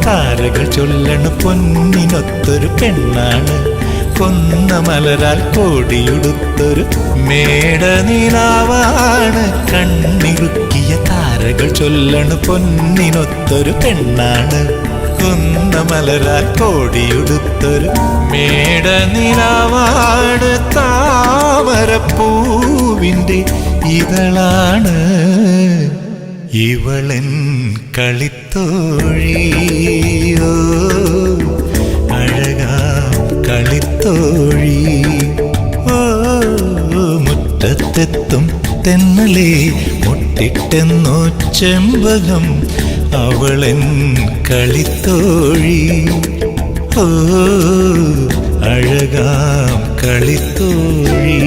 താരകൾ ചൊല്ലണ പൊന്നിനൊത്തൊരു പെണ്ണാണ്. കൊന്ന മലരാൽ കോടിയുടുത്തൊരു മേടനിലാവാണ്. കണ്ണിറുക്കിയ താരകൾ ചൊല്ലണ പൊന്നിനൊത്തൊരു പെണ്ണാണ്. കൊന്ന മലരാൽ കോടിയുടുത്തൊരു മേടനിലാവാണ്. താമരപ്പൂവിൻ്റെ ഇതളാണ് ഇവളൻ കളിത്തോഴിയോ, അഴകാം കളിത്തോഴി. ഓ മുറ്റത്തെത്തും തെന്നലേ മുട്ടിട്ടെന്നോ ചെമ്പകം, അവളൻ കളിത്തോഴി. ഓ അഴകാം കളിത്തോഴി.